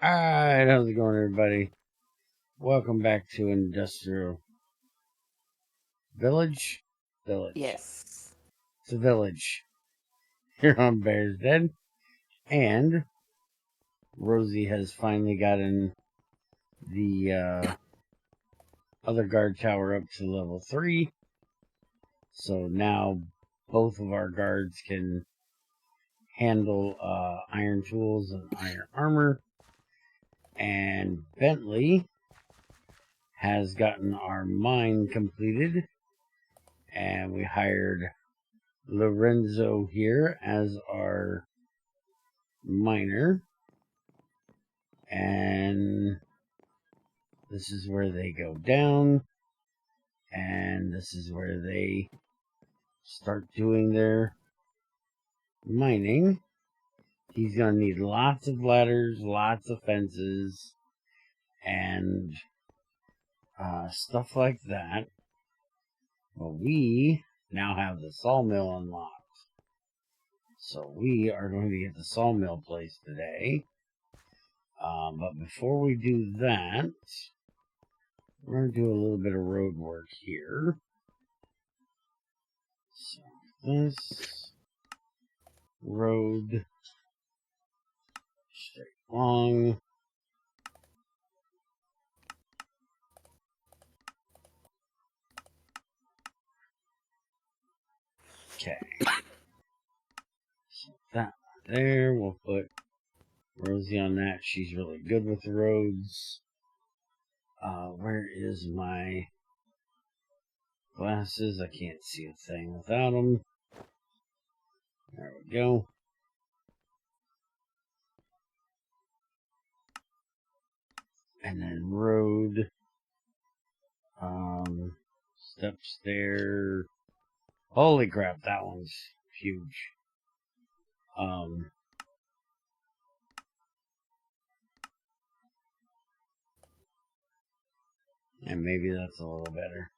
Alright, how's it going, everybody? Welcome back to Industrial Village? Village. Yes. It's a village. Here on Bear's Den. And Rosie has finally gotten the other guard tower up to level 3. So now both of our guards can handle iron tools and iron armor. And Bentley has gotten our mine completed. And we hired Lorenzo here as our miner. And this is where they go down. And this is where they start doing their mining. He's going to need lots of ladders, lots of fences, and stuff like that. But we now have the sawmill unlocked. So we are going to get the sawmill placed today. But before we do that, we're going to do a little bit of road work here. So this road straight along. Okay. So that there, we'll put Rosie on that. She's really good with the roads. Where is my glasses? I can't see a thing without them. There we go. And then road. Steps there. Holy crap, that one's huge. And maybe that's a little better.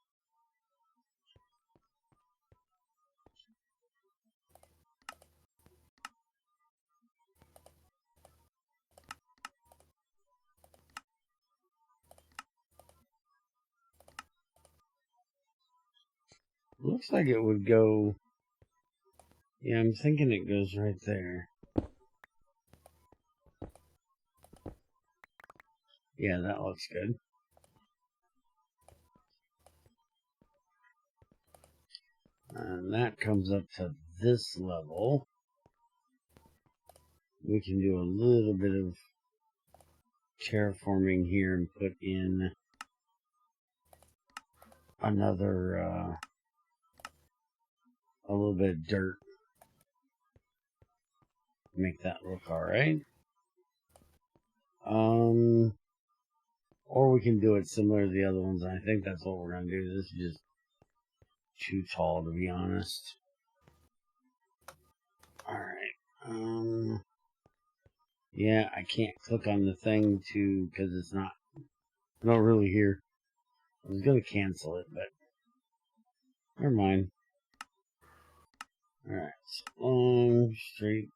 Looks like it would go... Yeah, I'm thinking it goes right there. Yeah, that looks good. And that comes up to this level. We can do a little bit of terraforming here and put in another, a little bit of dirt. Make that look alright. Or we can do it similar to the other ones. I think that's what we're going to do. This is just too tall, to be honest. Alright. Yeah, I can't click on the thing because it's not really here. I was going to cancel it, but never mind. Alright, so long, straight.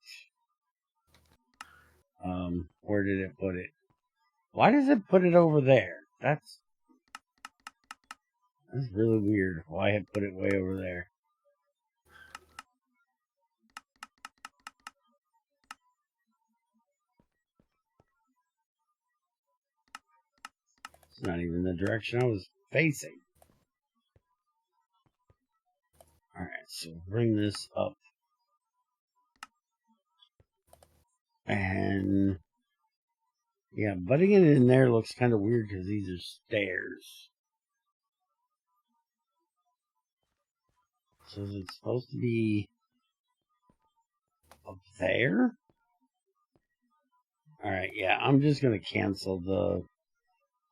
Where did it put it? Why does it put it over there? That's really weird. Why it put it way over there? It's not even the direction I was facing. Alright, so bring this up. And yeah, butting it in there looks kind of weird because these are stairs. So is it supposed to be up there? Alright, yeah, I'm just going to cancel the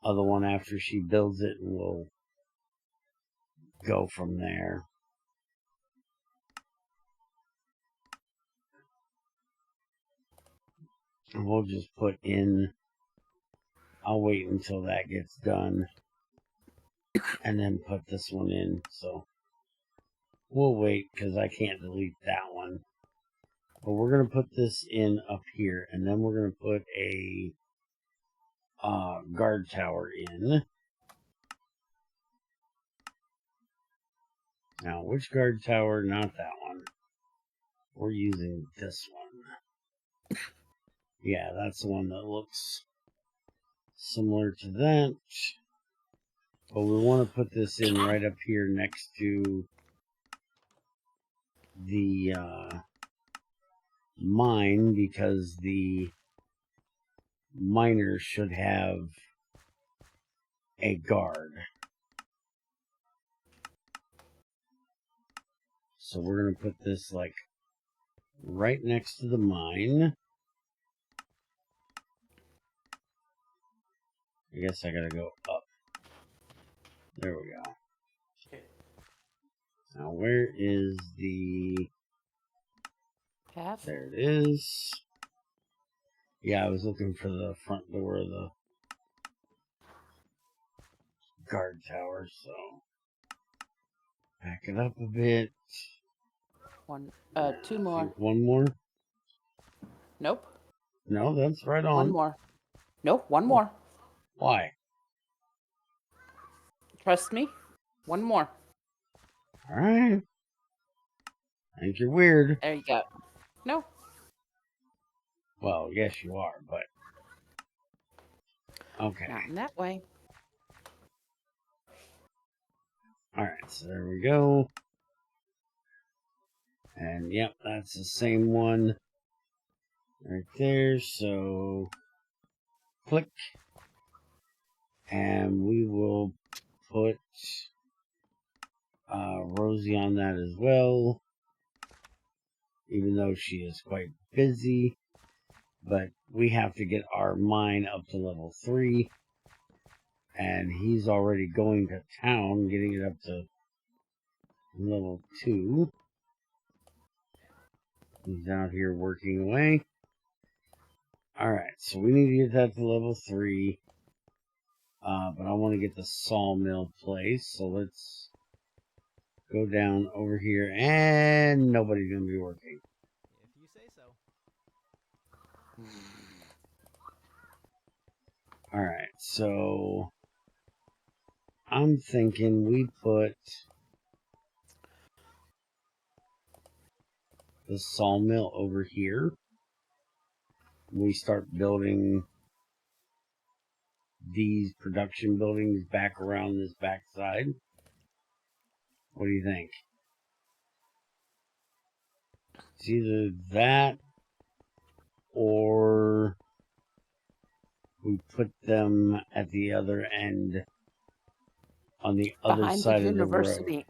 other one after she builds it, and we'll go from there. And we'll just put in... I'll wait until that gets done and then put this one in. So we'll wait because I can't delete that one. But we're going to put this in up here, and then we're going to put a guard tower in. Now, which guard tower? Not that one. We're using this one. Yeah, that's the one that looks similar to that. But we want to put this in right up here next to the mine, because the miners should have a guard. So we're going to put this like right next to the mine. I guess I gotta go up. There we go. Okay. Now where is the Path? There it is. Yeah, I was looking for the front door of the guard tower, so back it up a bit. Two more. One more? Nope. No, that's right on. One more. Nope, one more. Why? Trust me. One more. Alright. I think you're weird. There you go. No. Well, yes you are, but okay. Not in that way. Alright, so there we go. And yep, that's the same one right there. So click. And we will put Rosie on that as well. Even though she is quite busy. But we have to get our mine up to level 3. And he's already going to town, getting it up to level 2. He's out here working away. Alright, so we need to get that to level 3. But I want to get the sawmill place. So let's go down over here. And nobody's going to be working. If you say so. Alright, so I'm thinking we put the sawmill over here. We start building these production buildings back around this backside. What do you think? It's either that or we put them at the other end on the other Behind side the of the road. university.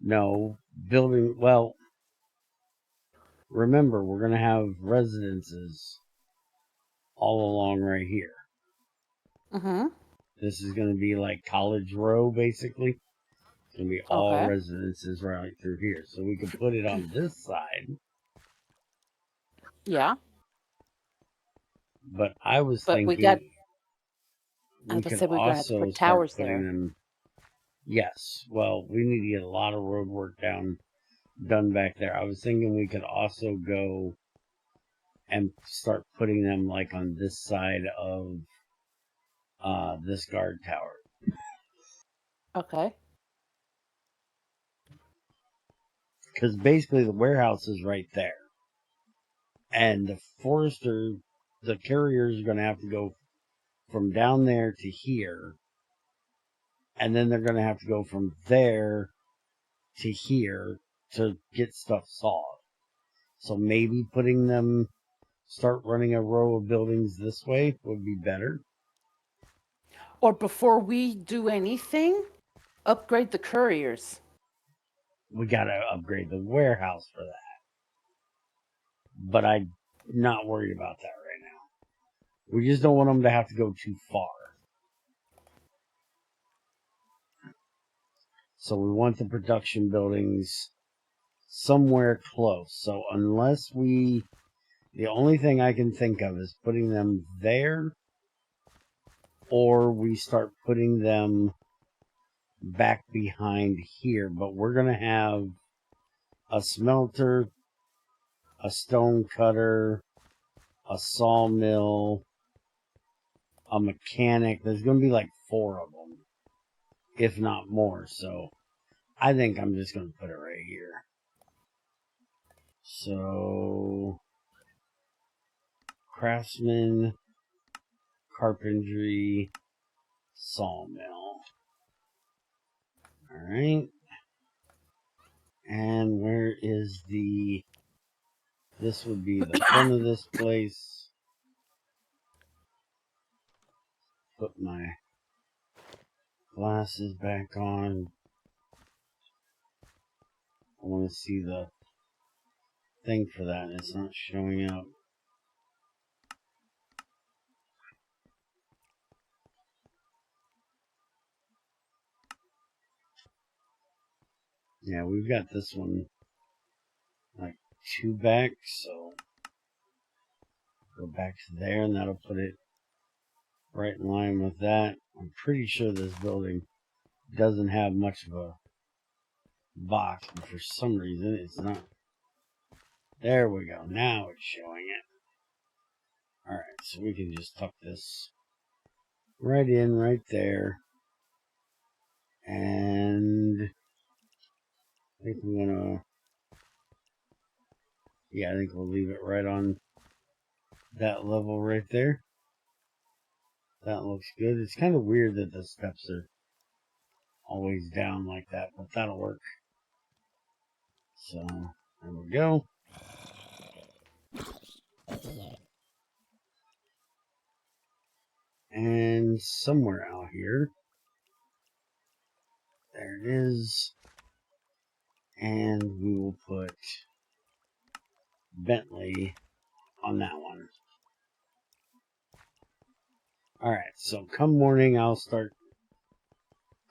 No, building, well, remember, we're going to have residences all along right here. Mm-hmm. This is going to be like College Row, basically. It's going to be all Okay. residences right through here. So we can put it on this side. Yeah. But I was But thinking we got. we I could said we're gonna have to also put start towers putting there. them. Yes. Well, we need to get a lot of road work done back there. I was thinking we could also go and start putting them like on this side of this guard tower. Okay. Because basically the warehouse is right there. And the forester, the carriers are going to have to go from down there to here. And then they're going to have to go from there to here to get stuff sawed. So maybe putting them, start running a row of buildings this way would be better. Or before we do anything, upgrade the couriers. We got to upgrade the warehouse for that. But I'm not worried about that right now. We just don't want them to have to go too far. So we want the production buildings somewhere close. So unless the only thing I can think of is putting them there, or we start putting them back behind here. But we're going to have a smelter, a stone cutter, a sawmill, a mechanic. There's going to be like 4 of them, if not more. So I think I'm just going to put it right here. So craftsman, carpentry, sawmill. All right. And where is the... This would be the front of this place. Put my glasses back on. I want to see the thing for that, and it's not showing up. Yeah, we've got this one like 2 back, so go back to there, and that'll put it right in line with that. I'm pretty sure this building doesn't have much of a box, but for some reason it's not. There we go. Now it's showing it. Alright, so we can just tuck this right in, right there. And I think we're gonna... Yeah, I think we'll leave it right on that level right there. That looks good. It's kind of weird that the steps are always down like that, but that'll work. So, there we go. And somewhere out here, there it is. And we will put Bentley on that one. Alright, so come morning, I'll start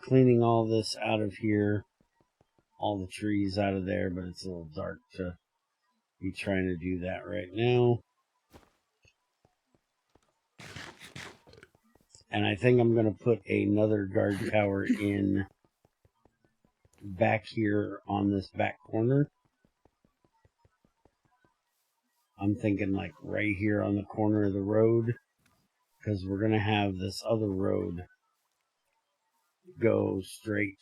cleaning all this out of here. All the trees out of there, but it's a little dark to be trying to do that right now. And I think I'm going to put another guard tower in back here on this back corner. I'm thinking like right here on the corner of the road, because we're going to have this other road go straight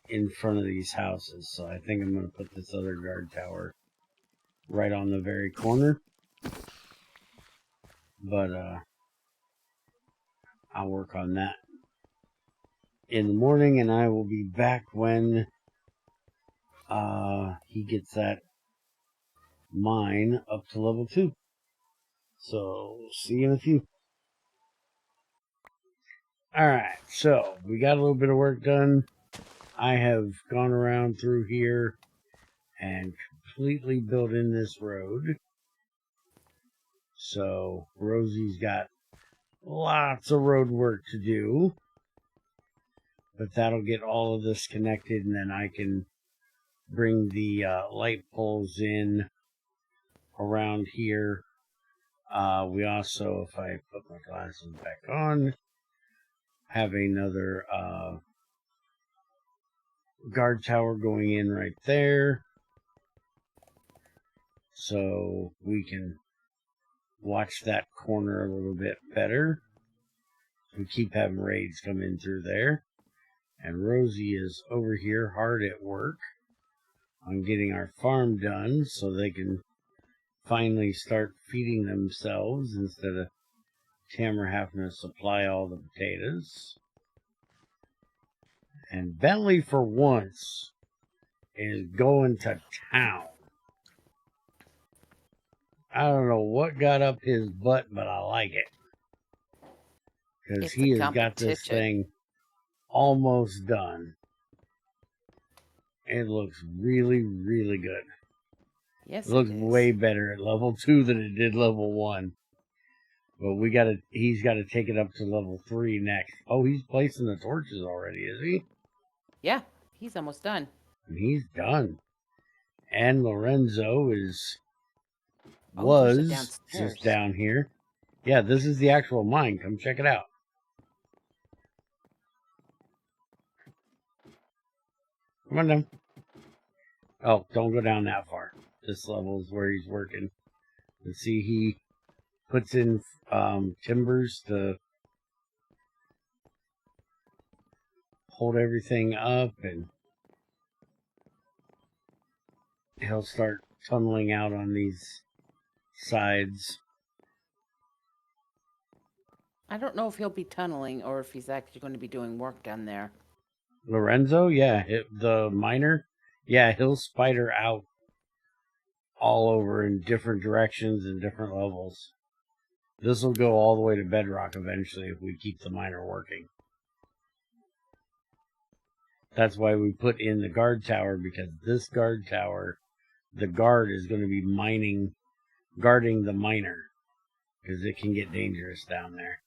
in front of these houses. So I think I'm going to put this other guard tower right on the very corner. But I'll work on that in the morning, and I will be back when he gets that mine up to level 2. So, see you in a few. Alright, so we got a little bit of work done. I have gone around through here and completely built in this road. So, Rosie's got lots of road work to do. But that'll get all of this connected, and then I can bring the light poles in around here. We also, if I put my glasses back on, have another guard tower going in right there. So we can watch that corner a little bit better. We keep having raids come in through there. And Rosie is over here hard at work on getting our farm done so they can finally start feeding themselves instead of Tamara having to supply all the potatoes. And Bentley, for once, is going to town. I don't know what got up his butt, but I like it. Because he has got this thing almost done. It looks really, really good. Yes, it looks way better at level 2 than it did level 1. But he's got to take it up to level 3 next. Oh, he's placing the torches already, is he? Yeah, he's almost done. And he's done. And Lorenzo was just down here. Yeah, this is the actual mine. Come check it out. Come on down. Oh, don't go down that far. This level is where he's working. And see, he puts in timbers to hold everything up, and he'll start tunneling out on these sides. I don't know if he'll be tunneling or if he's actually going to be doing work down there. Lorenzo, yeah, the miner, yeah, he'll spider out all over in different directions and different levels. This will go all the way to bedrock eventually if we keep the miner working. That's why we put in the guard tower, because this guard tower, the guard is going to be guarding the miner, because it can get dangerous down there.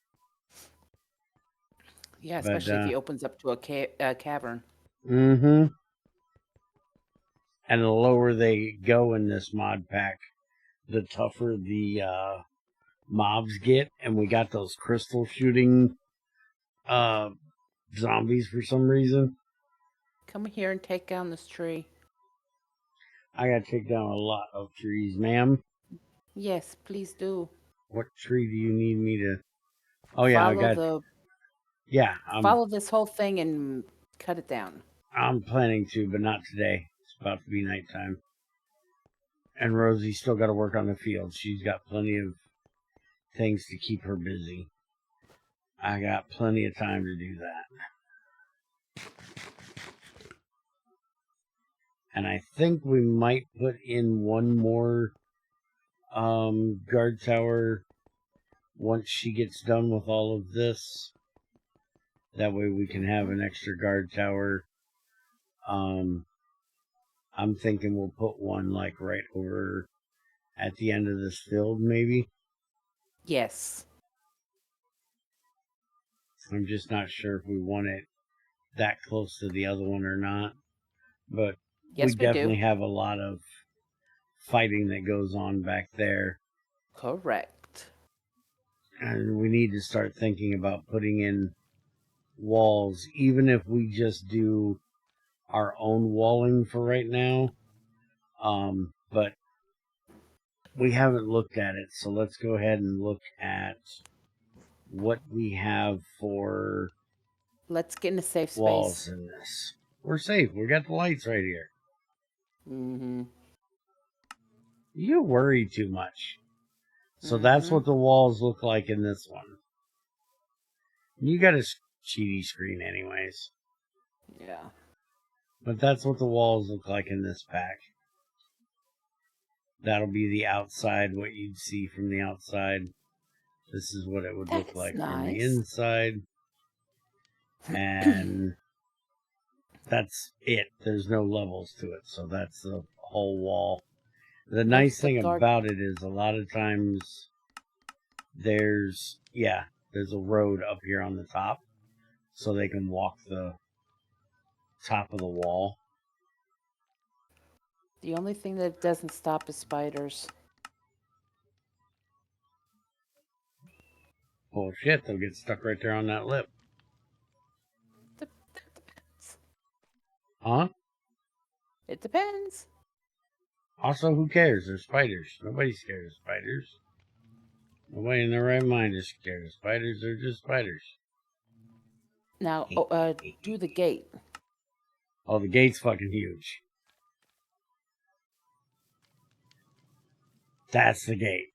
Yeah, especially if he opens up to a cavern. Mm-hmm. And the lower they go in this mod pack, the tougher the mobs get. And we got those crystal shooting zombies for some reason. Come here and take down this tree. I gotta take down a lot of trees, ma'am. Yes, please do. What tree do you need me to... Oh, yeah, Yeah, follow this whole thing and cut it down. I'm planning to, but not today. It's about to be nighttime. And Rosie's still got to work on the field. She's got plenty of things to keep her busy. I got plenty of time to do that. And I think we might put in one more guard tower once she gets done with all of this. That way we can have an extra guard tower. I'm thinking we'll put one like right over at the end of this field, maybe. Yes. I'm just not sure if we want it that close to the other one or not. But yes, we definitely have a lot of fighting that goes on back there. Correct. And we need to start thinking about putting in walls, even if we just do our own walling for right now. But we haven't looked at it, so let's go ahead and look at what we have for... Let's get in a safe walls space. In this. We're safe. We got the lights right here. Mm-hmm. You worry too much. So that's what the walls look like in this one. You got a cheaty screen anyways. Yeah. But that's what the walls look like in this pack. That'll be the outside, what you'd see from the outside. This is what it would look like from the inside. And that's it. There's no levels to it. So that's the whole wall. The nice thing about it is a lot of times there's a road up here on the top. So they can walk the top of the wall. The only thing that doesn't stop is spiders. Oh shit, they'll get stuck right there on that lip. Depends. Huh? It depends. Also, who cares? They're spiders. Nobody's scared of spiders. Nobody in their right mind is scared of spiders. They're just spiders. Now, do the gate. Oh, the gate's fucking huge. That's the gate.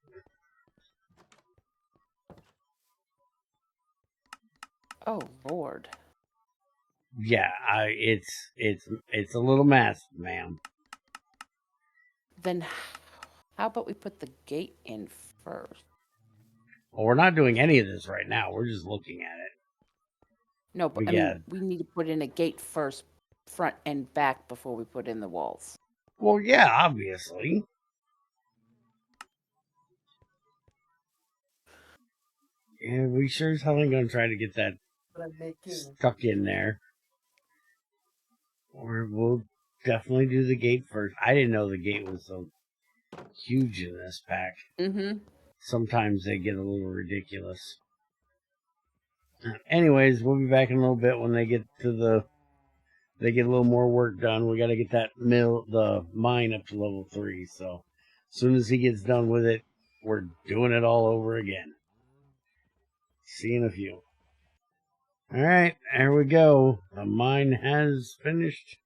Oh Lord. Yeah, it's a little massive, ma'am. Then how about we put the gate in first? Well, we're not doing any of this right now. We're just looking at it. No, but I mean, we need to put in a gate first, front and back, before we put in the walls. Well, yeah, obviously. Yeah, we sure as hell ain't gonna try to get that stuck in there. Or we'll definitely do the gate first. I didn't know the gate was so huge in this pack. Mm-hmm. Sometimes they get a little ridiculous. Anyways, we'll be back in a little bit when they get a little more work done. We got to get the mine up to level 3. So as soon as he gets done with it, we're doing it all over again. See you in a few. Alright, there we go. The mine has finished.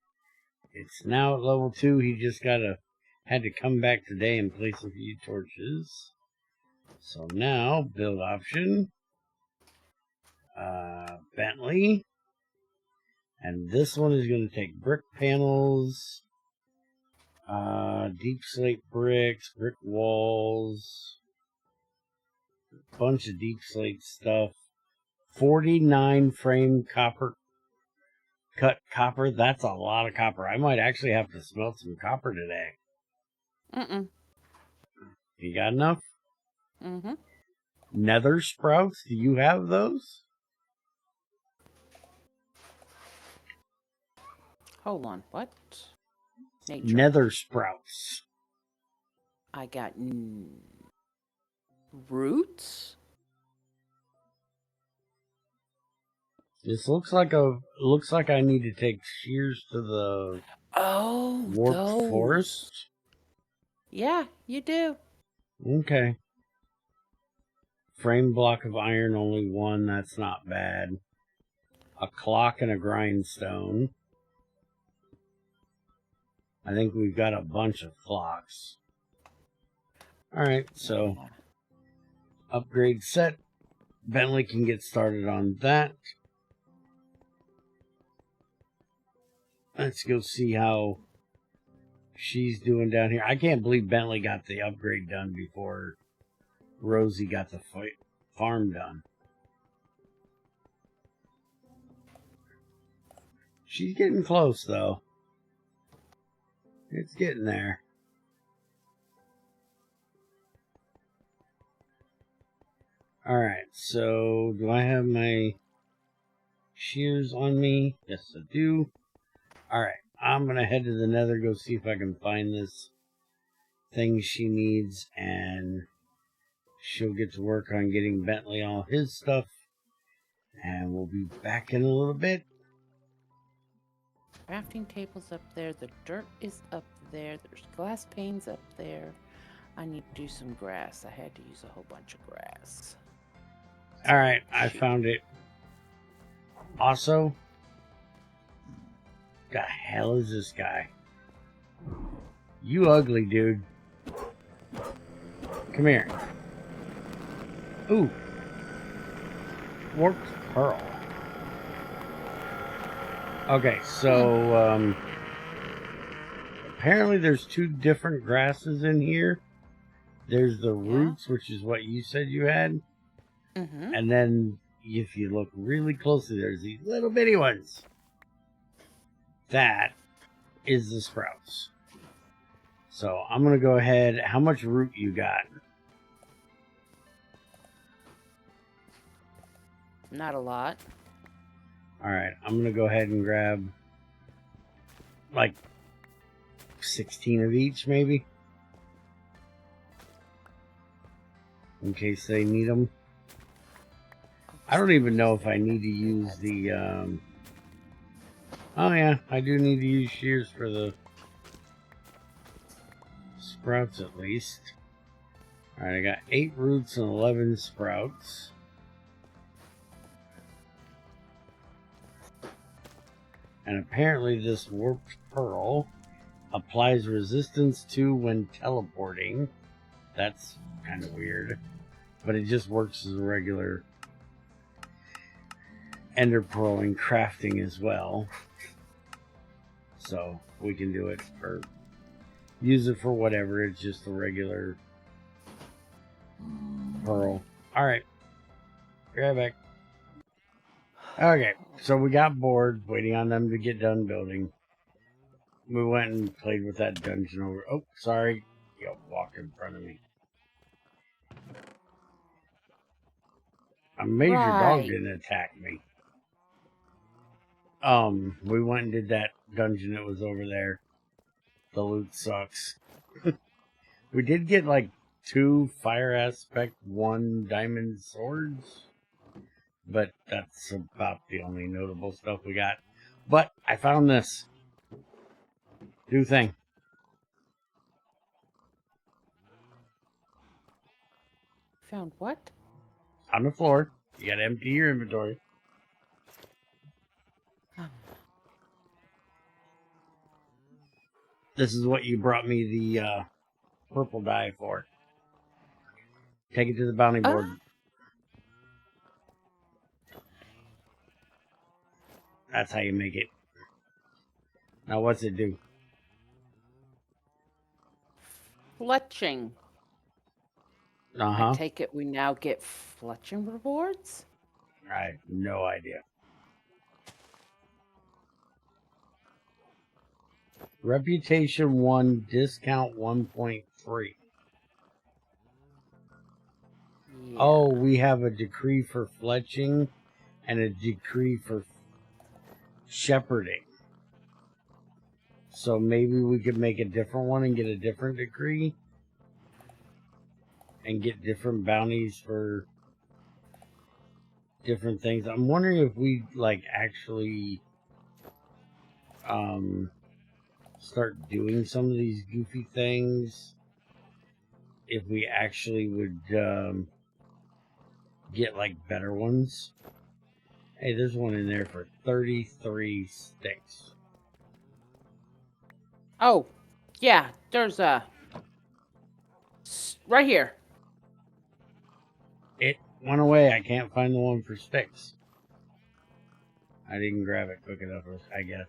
It's now at level 2. He just had to come back today and place a few torches. So now, build option. Bentley. And this one is going to take brick panels, deep slate bricks, brick walls, a bunch of deep slate stuff, 49 frame copper, cut copper. That's a lot of copper. I might actually have to smelt some copper today. You got enough? Nether sprouts, do you have those? Hold on, what? Nature. Nether sprouts. I got roots? This looks like I need to take shears to the warped forest. Yeah, you do. Okay. Frame block of iron, only 1. That's not bad. A clock and a grindstone. I think we've got a bunch of clocks. Alright, so upgrade set. Bentley can get started on that. Let's go see how she's doing down here. I can't believe Bentley got the upgrade done before Rosie got the farm done. She's getting close, though. It's getting there. Alright, so do I have my shears on me? Yes, I do. Alright, I'm going to head to the nether, go see if I can find this thing she needs, and she'll get to work on getting Bentley all his stuff, and we'll be back in a little bit. Crafting table's up there, the dirt is up there, there's glass panes up there. I need to do some grass. I had to use a whole bunch of grass. Alright, I found it. Also, the hell is this guy? You ugly dude. Come here. Ooh. Warped pearl. Okay, so apparently there's 2 different grasses in here. There's the roots, which is what you said you had. And then if you look really closely, there's these little bitty ones. That is the sprouts. So I'm going to go ahead. How much root you got? Not a lot. Alright, I'm going to go ahead and grab like 16 of each, maybe. In case they need them. I don't even know if I need to use the... Oh yeah, I do need to use shears for the sprouts at least. Alright, I got 8 roots and 11 sprouts. And apparently this warped pearl applies resistance to when teleporting. That's kind of weird. But it just works as a regular ender pearl in crafting as well. So we can do it for, use it for whatever. It's just a regular pearl. Alright. Be right back. Okay, so we got bored waiting on them to get done building. We went and played with that dungeon over. Oh, sorry. You walk in front of me. A major dog didn't attack me. We went and did that dungeon that was over there. The loot sucks. We did get like 2 fire aspect, 1 diamond swords. But that's about the only notable stuff we got. But I found this. Do thing. found what? On the floor. You gotta empty your inventory. This is what you brought me the purple dye for. Take it to the bounty board. That's how you make it. Now what's it do? Fletching. Uh-huh. I take it we now get fletching rewards? I have no idea. Reputation 1, discount 1.3. Yeah. Oh, we have a decree for fletching and a decree for shepherding. So maybe we could make a different one and get a different decree and get different bounties for different things. I'm wondering if we actually start doing some of these goofy things, if we actually would get better ones. Hey, there's one in there for 33 sticks. Oh, yeah, there's a... right here. It went away. I can't find the one for sticks. I didn't grab it quick enough, I guess.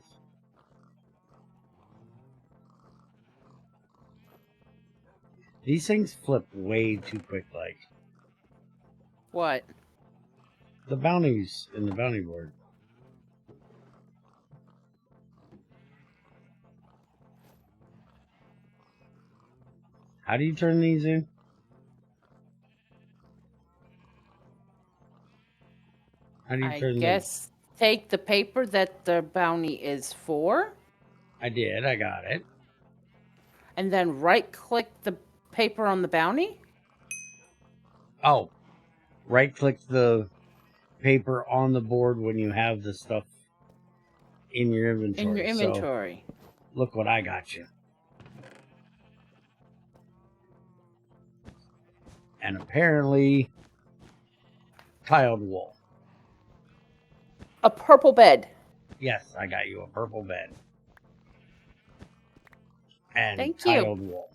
These things flip way too quick, What? the bounties in the bounty board. How do you turn these in? How do you turn I guess take the paper that the bounty is for. I did. I got it. And then right-click the paper on the bounty? Oh, right-click the paper on the board when you have the stuff in your inventory. In your inventory. So, look what I got you. And apparently, tiled wool. A purple bed. Yes, I got you a purple bed. And Thank tiled you. wool.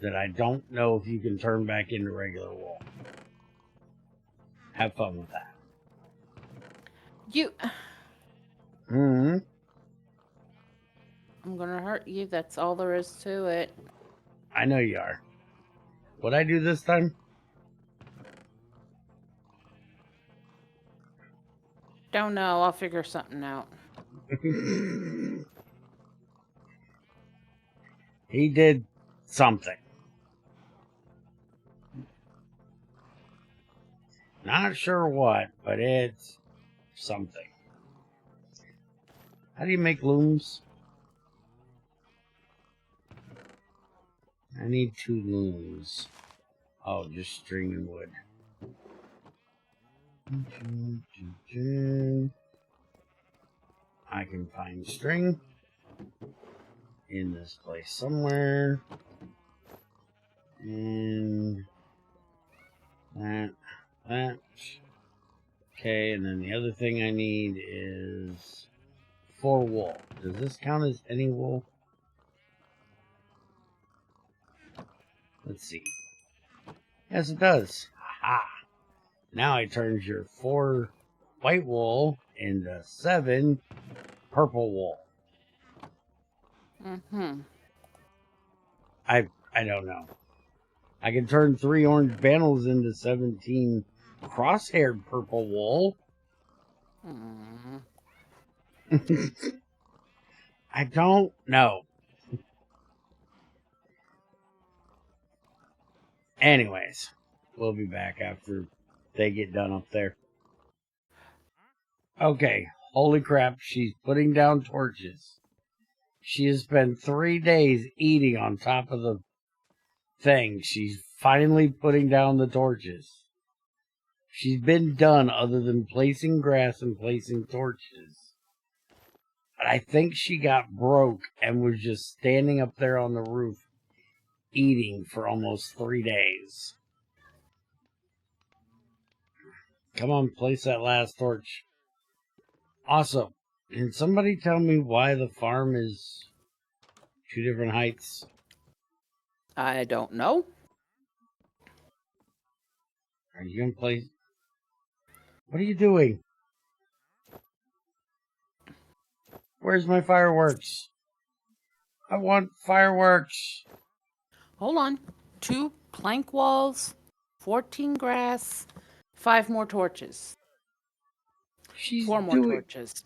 That I don't know if you can turn back into regular wool. Have fun with that. You... Mm-hmm. I'm gonna hurt you. That's all there is to it. I know you are. What'd I do this time? Don't know. I'll figure something out. He did something. Not sure what, but it's something. How do you make looms? I need 2 looms. Oh, just string and wood. I can find string in this place somewhere. And that. Okay, and then the other thing I need is 4 wool. Does this count as any wool? Let's see. Yes, it does. Aha! Now it turns your 4 white wool into 7 purple wool. Mm-hmm. I don't know. I can turn 3 orange banners into 17 cross-haired purple wool. I don't know. Anyways, we'll be back after they get done up there. Okay, holy crap, she's putting down torches. She has spent 3 days eating on top of the thing. She's finally putting down the torches. She's been done other than placing grass and placing torches. But I think she got broke and was just standing up there on the roof eating for almost 3 days. Come on, place that last torch. Awesome. Can somebody tell me why the farm is 2 different heights? I don't know. Are you going to place... What are you doing? Where's my fireworks? I want fireworks. Hold on. 2 plank walls, 14 grass, 5 more torches. She's 4 more doing... torches.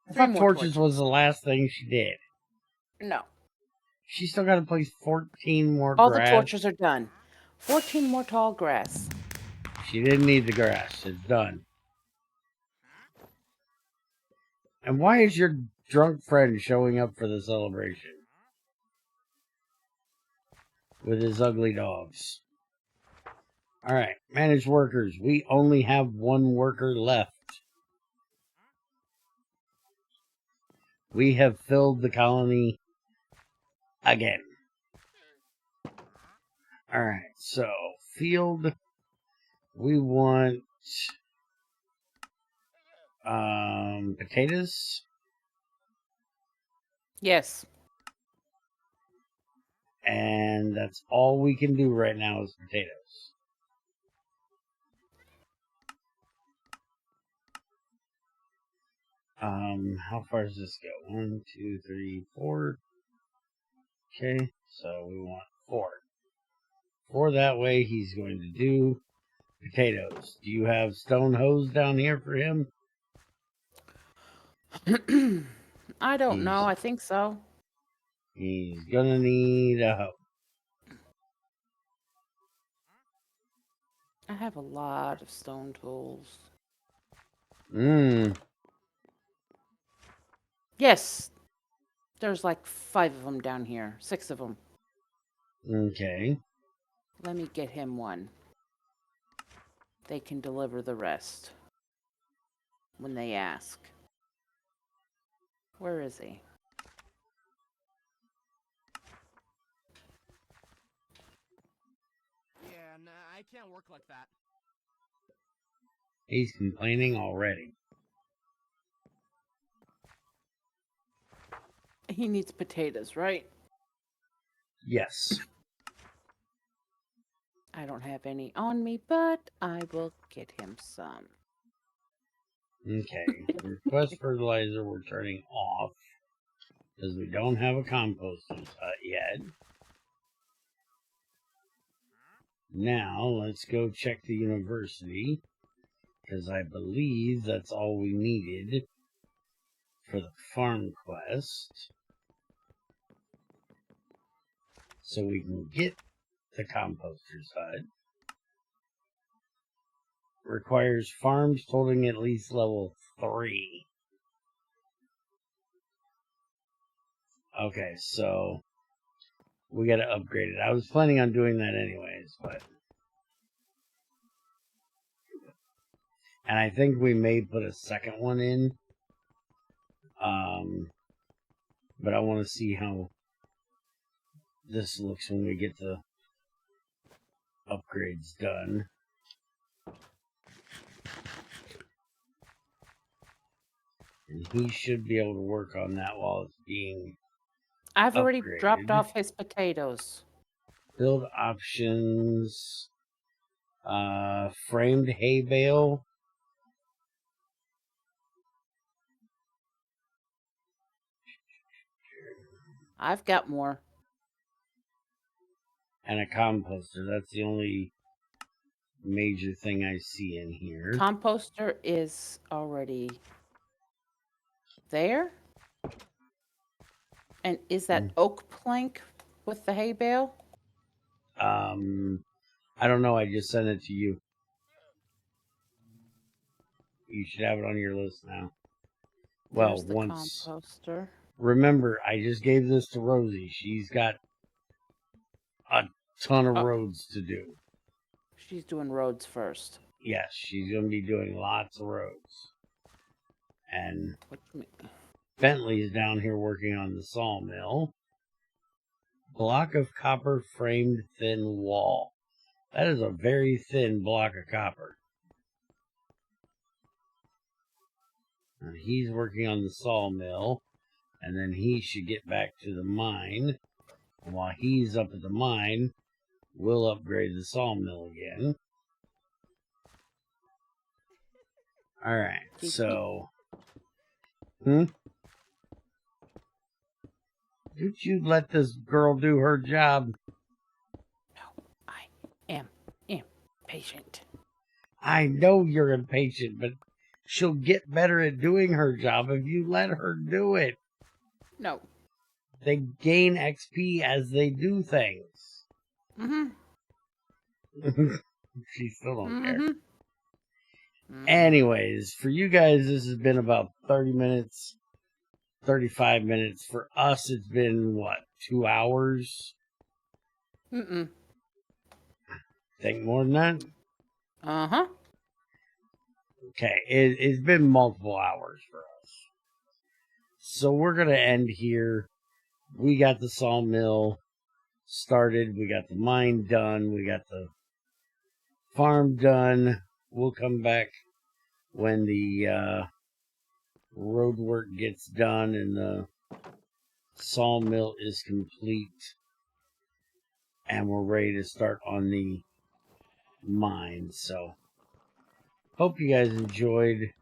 I 3 thought more torches was the last thing she did. No. She still got to place 14 more All grass. the torches are done. 14 more tall grass. She didn't need the grass. It's done. And why is your drunk friend showing up for the celebration? With his ugly dogs. Alright, manage workers. We only have 1 worker left. We have filled the colony again. Alright, so field. We want potatoes. Yes. And that's all we can do right now is potatoes. How far does this go? 1, 2, 3, 4. Okay, so we want 4. 4 that way he's going to do potatoes. Do you have stone hose down here for him? I don't know. I think so. He's gonna need a hoe. I have a lot of stone tools. Yes. There's like 5 of them down here. 6 of them. Okay. Let me get him one. They can deliver the rest. When they ask. Where is he? Yeah, nah, I can't work like that. He's complaining already. He needs potatoes, right? Yes. I don't have any on me, but I will get him some. Okay. Request fertilizer we're turning off. Because we don't have a composter's hut yet. Now, let's go check the university. Because I believe that's all we needed for the farm quest. So we can get the composter's hut. Requires farms holding at least level 3. Okay, so we gotta upgrade it. I was planning on doing that anyways, but... And I think we may put a second one in. But I want to see how this looks when we get the upgrades done. And he should be able to work on that while it's being I've already upgraded. dropped off his potatoes. Build options. Framed hay bale. I've got more. And a composter. That's the only major thing I see in here. Composter is already there. And is that oak plank with the hay bale? I don't know. I just sent it to you. You should have it on your list now. Well, There's the once. composter. Remember, I just gave this to Rosie. She's got a ton of roads to do. She's doing roads first. Yes, she's going to be doing lots of roads. And Bentley's down here working on the sawmill. Block of copper framed thin wall. That is a very thin block of copper. And he's working on the sawmill, and then he should get back to the mine. And while he's up at the mine, we'll upgrade the sawmill again. Alright, so... Don't you let this girl do her job. No, I am impatient. I know you're impatient, but she'll get better at doing her job if you let her do it. No. They gain XP as they do things. She still don't care. Anyways, for you guys, this has been about 30 minutes, 35 minutes. For us, it's been, what, 2 hours? Think more than that? Okay, it's been multiple hours for us. So we're going to end here. We got the sawmill started. We got the mine done. We got the farm done. We'll come back when the road work gets done and the sawmill is complete. And we're ready to start on the mine. So, hope you guys enjoyed.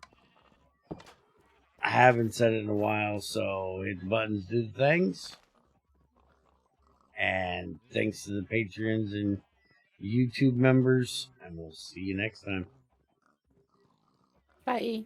I haven't said it in a while, so hit the buttons, do the things. And thanks to the Patreons and YouTube members. And we'll see you next time. Bye.